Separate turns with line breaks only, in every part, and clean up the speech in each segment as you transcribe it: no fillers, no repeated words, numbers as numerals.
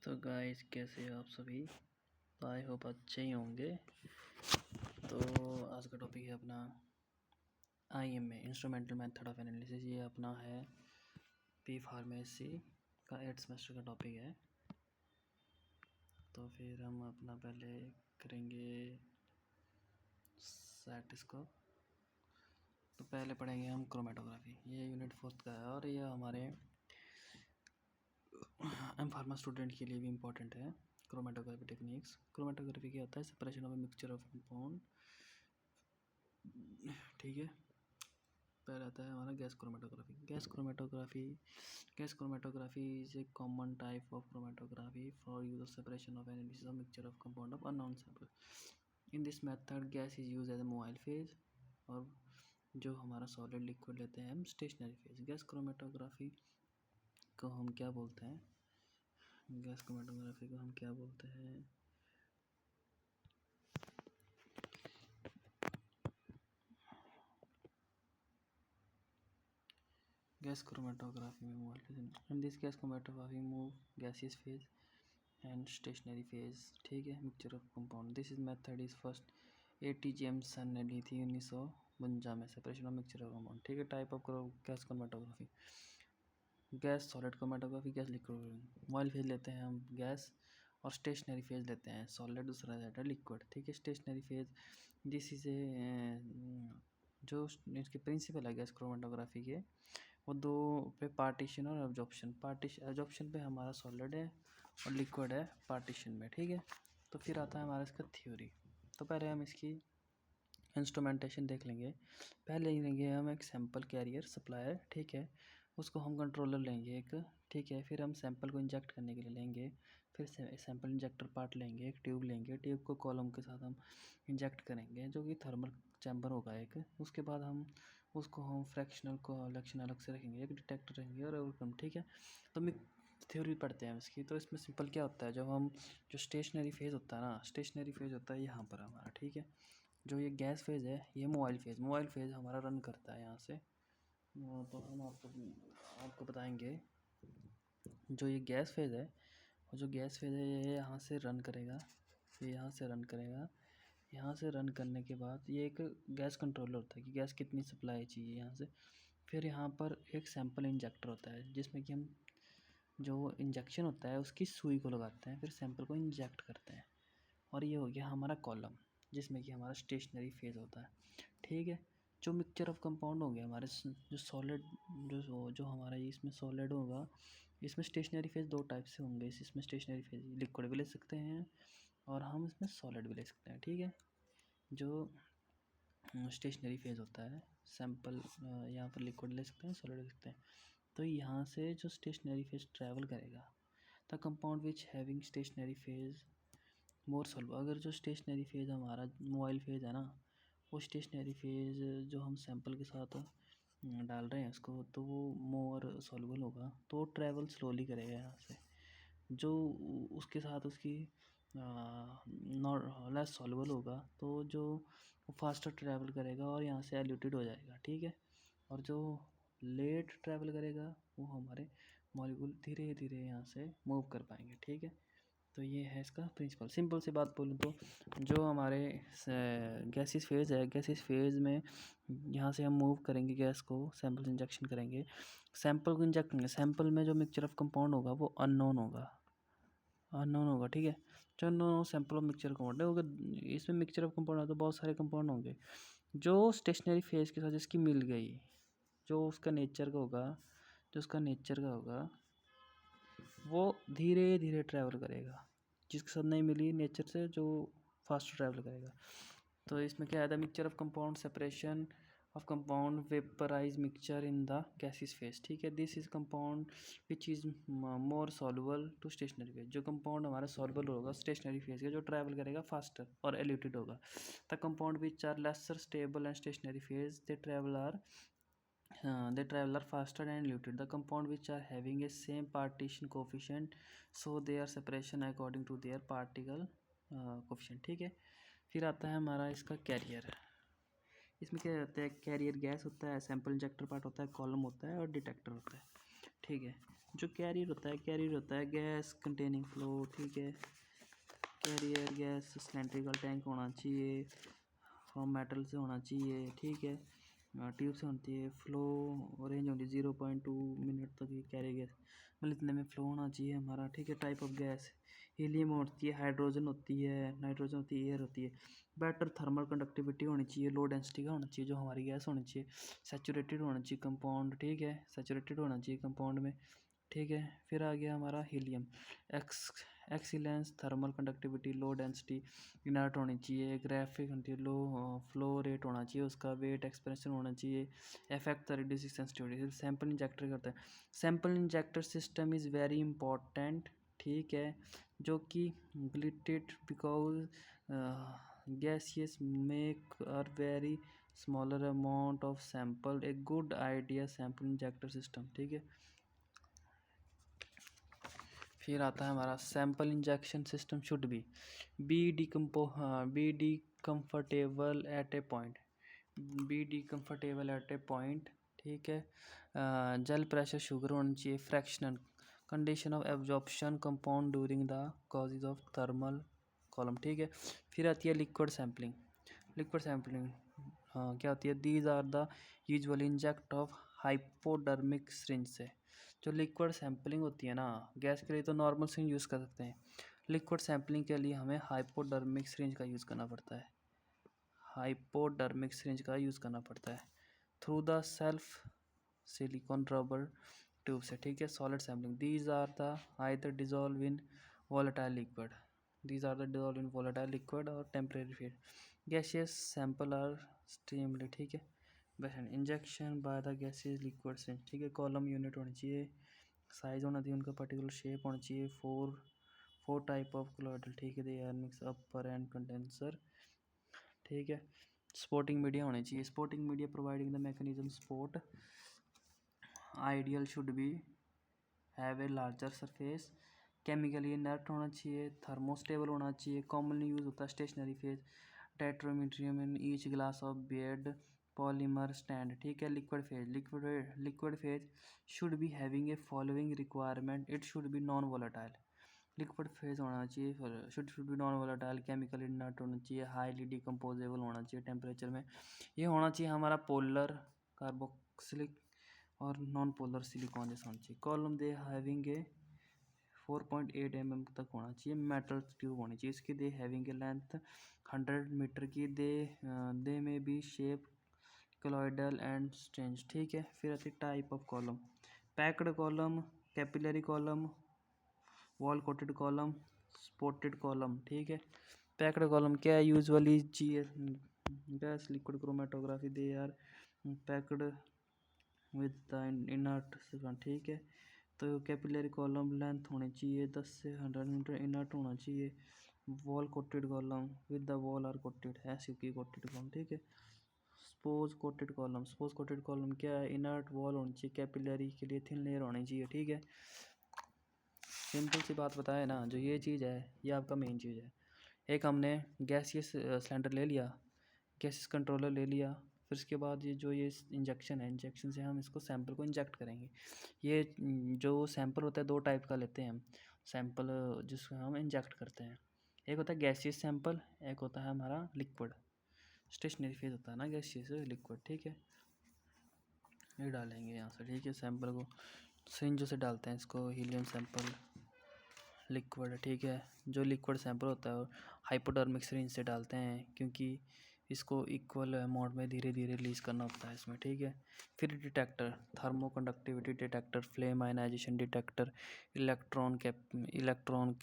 तो गाइस कैसे हो आप सभी। तो आई होप अच्छे ही होंगे। तो आज का टॉपिक है अपना IMA instrumental method of analysis. ये अपना है पी फार्मेसी का 8th सेमेस्टर का टॉपिक है। तो फिर हम अपना पहले करेंगे सेट इसको। तो पहले पढ़ेंगे हम क्रोमेटोग्राफी। ये यूनिट 4th का है और ये हमारे फार्मा स्टूडेंट के लिए भी इम्पोर्टेंट है। Chromatography techniques. क्रोमेटोग्राफी क्या होता है? Separation of a mixture of compound. ठीक है। पहला आता है हमारा gas chromatography. Gas chromatography is a common type of chromatography for use of separation of analysis of mixture of compound of unknown sample. In this method gas is use as a mobile phase, और जो हमारा solid liquid लेते हैं हम stationary phase. Gas chromatography को हम क्या बोलते हैं? गैस क्रोमेटोग्राफी को हम क्या बोलते हैं? गैस क्रोमेटोग्राफी में mobile. In this gas chromatography move gaseous phase and stationary phase. ठीक है। Mixture of compound. This is method is first AT Jameson ने ली थी 1952 में। Separation of mixture of compound. ठीक है। Type of gas chromatography. Gas solid chromatography, gas liquid. Mobile phase लेते हैं हम गैस, और स्टेशनरी फेज लेते हैं सॉलिड, दूसरा रहता है लिक्विड। ठीक है। Stationary phase this is a जो इसके प्रिंसिपल है गैस क्रोमेटोग्राफी के, वो दो पे पार्टीशन और एब्जॉर्प्शन। एब्जॉर्प्शन पे हमारा सॉलिड है और लिक्विड है पार्टीशन में। ठीक है। तो फिर आता है हमारा इसका थ्योरी। तो पहले हम इसकी इंस्ट्रूमेंटेशन देख लेंगे। पहले लेंगे हम एक सैंपल कैरियर सप्लायर। ठीक है। उसको हम कंट्रोलर लेंगे एक। ठीक है। फिर हम सैंपल को इंजेक्ट करने के लिए लेंगे। फिर सैंपल इंजेक्टर पार्ट लेंगे, एक ट्यूब लेंगे। ट्यूब को कॉलम के साथ हम इंजेक्ट करेंगे, जो कि थर्मल चैम्बर होगा एक। उसके बाद हम उसको हम फ्रैक्शनल कलेक्शन अलग से रखेंगे, एक डिटेक्टर रहेंगे और आउटकम। ठीक है। तो मैं थ्योरी पढ़ते हैं इसकी। तो इसमें सिंपल क्या होता है, जब हम जो स्टेशनरी फेज़ होता है ना, स्टेशनरी फेज़ होता है यहाँ पर हमारा। ठीक है। जो ये गैस फेज़ है, ये मोबाइल फेज़ हमारा रन करता है यहाँ से। तो हम आपको बताएंगे जो ये गैस फेज़ है, और जो गैस फेज़ है ये यहाँ से रन करेगा, ये यहाँ से रन करेगा। यहाँ से रन करने के बाद ये एक गैस कंट्रोलर होता है कि गैस कितनी सप्लाई चाहिए यहाँ से। फिर यहाँ पर एक सैंपल इंजेक्टर होता है, जिसमें कि हम जो इंजेक्शन होता है उसकी सुई को लगाते हैं, फिर सैंपल को इंजेक्ट करते हैं। और ये हो गया हमारा कॉलम, जिसमें कि हमारा स्टेशनरी फेज़ होता है। ठीक है। जो मिक्सचर ऑफ कंपाउंड हो गया हमारे, जो सॉलिड जो हमारा इसमें सॉलिड होगा, इसमें स्टेशनरी फेज़ दो टाइप से होंगे। इसमें स्टेशनरी फेज़ लिक्विड भी ले सकते हैं और हम इसमें सॉलिड भी ले सकते हैं। ठीक है। जो स्टेशनरी फेज़ होता है, सैंपल यहाँ पर लिक्विड ले सकते हैं, सॉलिड ले सकते हैं। तो यहाँ से जो स्टेशनरी फेज़ ट्रैवल करेगा, the compound which having stationary phase more solve. अगर जो स्टेशनरी फेज़ हमारा मोबाइल फेज़ है ना, वो स्टेशनरी फेज़ जो हम सैंपल के साथ डाल रहे हैं उसको, तो वो मोर सॉल्युबल होगा, तो ट्रैवल स्लोली करेगा यहाँ से। जो उसके साथ उसकी नॉट लेस सॉल्युबल होगा, तो जो फास्टर ट्रैवल करेगा और यहाँ से एल्यूटेड हो जाएगा। ठीक है। और जो लेट ट्रैवल करेगा, वो हमारे मॉलिक्यूल धीरे धीरे यहाँ से मूव कर पाएंगे। ठीक है। तो ये है इसका प्रिंसिपल। सिंपल सी बात बोलूँ तो जो हमारे गैसिस फेज़ है, गैसिस फेज़ में यहाँ से हम मूव करेंगे गैस को, सैंपल इंजेक्शन करेंगे, सैंपल को इंजेक्ट करेंगे। सैंपल में जो मिक्सचर ऑफ कंपाउंड होगा वो अननोन होगा। ठीक है। जो unknown sample of mixture compound होगा, इसमें मिक्सचर ऑफ कंपाउंड है तो बहुत सारे कंपाउंड होंगे। जो स्टेशनरी फेज़ के साथ जिसकी मिल गई, जो उसका नेचर का होगा, वो धीरे धीरे ट्रैवल करेगा। जिसके साथ नहीं मिली नेचर से, जो फास्ट ट्रैवल करेगा। तो इसमें क्या है, mixture of compound, separation of compound, vaporise mixture in the gases phase. ठीक है। This is compound which is more soluble to stationary phase. जो कंपाउंड हमारा सॉल्युबल होगा स्टेशनरी फेज का, जो ट्रैवल करेगा फास्टर और एल्यूटेड होगा। The compound which are lesser stable and stationary phase, they travel are faster and eluted. The compound which are having a same partition coefficient, so their separation according to their particle coefficient. ठीक है। फिर आता है हमारा इसका career. इसमें क्या होता है, कैरियर गैस होता है, सैंपल इंजेक्टर पार्ट होता है, कॉलम होता है और डिटेक्टर होता है। ठीक है। जो कैरियर होता है गैस कंटेनिंग फ्लो, ठीक है। कैरियर गैस सिलेंड्रिकल टैंक होना चाहिए, फ्रॉम मेटल से होना चाहिए, ठीक है। ट्यूब से होती है, फ्लो रेंज होती है 0.2 मिनट तक ये कैरियर गैस, मतलब इतने में फ्लो होना चाहिए हमारा, ठीक है। टाइप ऑफ गैस हीलियम होती है, हाइड्रोजन होती है, नाइट्रोजन होती है, एयर होती है। बेटर थर्मल कंडक्टिविटी होनी चाहिए, लो डेंसिटी का होना चाहिए जो हमारी गैस होनी चाहिए। सैचुरेटेड होना चाहिए कंपाउंड, ठीक है, सैचुरेटेड होना चाहिए कंपाउंड में, ठीक है। फिर आ गया हमारा helium, x excellence thermal conductivity, low density, inert होनी चाहिए, ग्राफिक होती है, लो फ्लो रेट होना चाहिए, उसका वेट एक्सप्रेशन होना चाहिए, effect reducing sensitivity. Sample injector करता है, sample injector system is very important, ठीक है, जो कि ग्लिटेड because gaseous make a very smaller amount of sample, a good idea sample injector system, ठीक है। फिर आता है हमारा sample injection system should be comfortable at A point, ठीक है। जेल प्रेशर शुगर होना चाहिए, fractional condition of absorption compound during the causes of thermal column, ठीक है। फिर आती है लिक्विड सैम्पलिंग, क्या होती है, these are the usual inject of hypodermic syringe से। जो लिक्विड सैम्पलिंग होती है ना, गैस के लिए तो नॉर्मल सिरिंज यूज़ कर सकते हैं, लिक्विड सैम्पलिंग के लिए हमें हाइपोडर्मिक सिरिंज का यूज़ करना पड़ता है, through the self silicon rubber tube से, ठीक है। Solid sampling, these are the either dissolve in volatile liquid, these are the dissolved in volatile liquid और temporary feed, gaseous sample are steamly, ठीक है। बस injection by the gaseous liquid से, ठीक है। कॉलम यूनिट होनी चाहिए, साइज होना चाहिए उनका, पर्टिकुलर शेप होनी चाहिए, फोर टाइप ऑफ कोलॉइडल, ठीक है, they are mix upper and condenser, ठीक है। स्पोर्टिंग मीडिया होनी चाहिए, sporting media providing the mechanism sport, ideal should be have a larger surface, chemically inert होना चाहिए, थर्मोस्टेबल होना चाहिए, कॉमनली यूज होता है stationary phase, tetramitrium in each glass of bed, polymer stand, ठीक है। Liquid phase should be having a following requirement, it should be non volatile, liquid phase होना चाहिए, should be non volatile, chemical inert होना चाहिए, highly decomposable होना चाहिए temperature में, ये होना चाहिए हमारा पोलर कार्बोक्सिलिक और नॉन पोलर सिलिकॉन जैसा होना चाहिए। कॉलम दे हैविंग ए 4.8 mm तक होना चाहिए, मेटल ट्यूब होनी चाहिए इसकी, they having a length 100 metre की, they may be shape colloidal and strange, ठीक है। फिर आती type of column, packed column, capillary column, wall coated column, spotted column, ठीक है। पैक्ड कॉलम क्या है, usually gas liquid chromatography, they are packed with the inert, ठीक है। तो कैपिलरी कॉलम लेंथ होनी चाहिए 10 से 100 मीटर, इनर्ट होना चाहिए, wall coated column with the wall are coated, SUK coated column, ठीक है। स्पोज कोटेड कॉलम क्या है, इनर्ट वॉल होनी चाहिए, कैपिलरी के लिए थिन लेयर होनी चाहिए, ठीक है। सिंपल सी बात बताए ना, जो ये चीज़ है ये आपका मेन चीज़ है। एक हमने गैसियस सिलेंडर ले लिया, गैसियस कंट्रोलर ले लिया, फिर उसके बाद ये इंजेक्शन है, इंजेक्शन से हम इसको सैंपल को इंजेक्ट करेंगे। ये जो सैंपल होता है दो टाइप का लेते हैं हम सैंपल, जिसको हम इंजेक्ट करते हैं, एक होता है गैसियस सैंपल, एक होता है हमारा लिक्विड, स्टेशनरी फेज होता है ना गैसियस लिक्विड, ठीक है। ये डालेंगे यहाँ से, ठीक है, सैंपल को सिरिंजों से डालते हैं इसको, हीलियम सैंपल लिक्विड, ठीक है। जो लिक्विड सैंपल होता है हाइपोडर्मिक सिरिंज से डालते हैं, क्योंकि इसको इक्वल अमाउंट में धीरे धीरे रिलीज़ करना होता है इसमें, ठीक है। फिर detector, thermo conductivity detector, flame ionisation detector, electron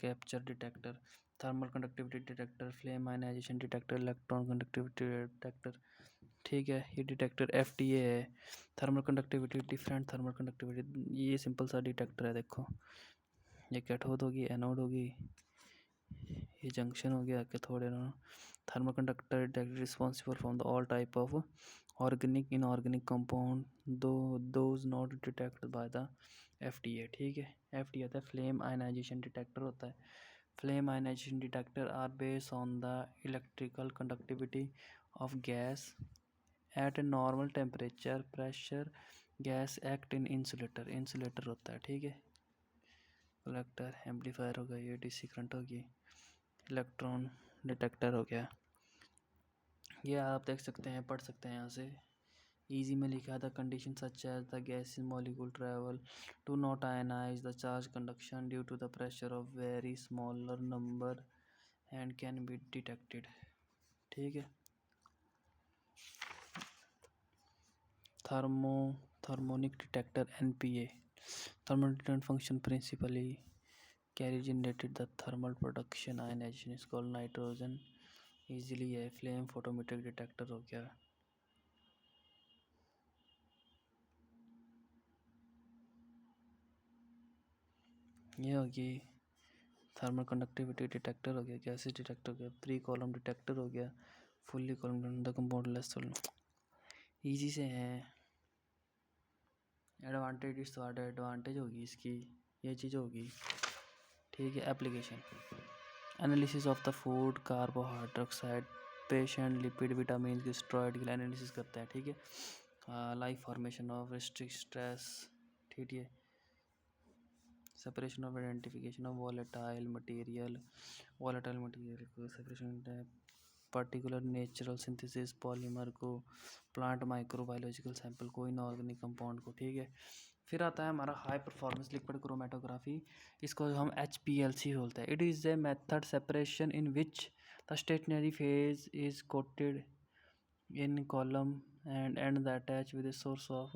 capture detector, thermal conductivity detector, flame ionisation detector, electron conductivity detector, ठीक है। ये डिटेक्टर FTA है, thermal conductivity, different thermal conductivity, ये सिंपल सा डिटेक्टर है, देखो ये कैथोड होगी, एनोड होगी, ये जंक्शन हो गया cathode anode. Thermal conductor detector responsible from the all type of organic inorganic compound, those not detected by the FTA, ठीक है। FTA होता है फ्लेम आयनाइजेशन डिटेक्टर होता है। Flame ionisation detector are based on the electrical conductivity of gas at a normal temperature pressure, gas act in insulator होता है, ठीक है। कलेक्टर, एम्पलीफायर हो गया, ये डीसी करंट होगी, इलेक्ट्रॉन डिटेक्टर हो गया। ये आप देख सकते हैं, पढ़ सकते हैं यहाँ से। इजी में लिखा था condition such as the gas molecule travel to not ionise the charge conduction due to the pressure of very smaller number and can be detected. ठीक है। Thermonic detector NPA. Thermal detector function principally carry generated the thermal production ionization is called nitrogen easily है। flame photometric detector हो गया। ये होगी thermal conductivity detector हो गया, gases detector हो गया, 3 कॉलम डिटेक्टर हो गया, fully column the compound less easy से हैं। एडवांटेज एडवांटेज होगी इसकी, ये चीज़ होगी। ठीक है। Application analysis of the food, carbohydroxide, patient, lipid, vitamin की स्टेरॉइड के एनालिसिस करता है। ठीक है। Life formation of restrict stress. ठीक है। Separation of identification of volatile material को separation, particular natural synthesis polymer को, प्लांट माइक्रोबायोलॉजिकल सैंपल को, इनऑर्गेनिक कंपाउंड को। ठीक है। फिर आता है हमारा हाई परफॉर्मेंस लिक्विड क्रोमेटोग्राफी। इसको हम HPLC बोलते हैं। It is a method separation in which the stationary phase is coated in column and end the attach with a source of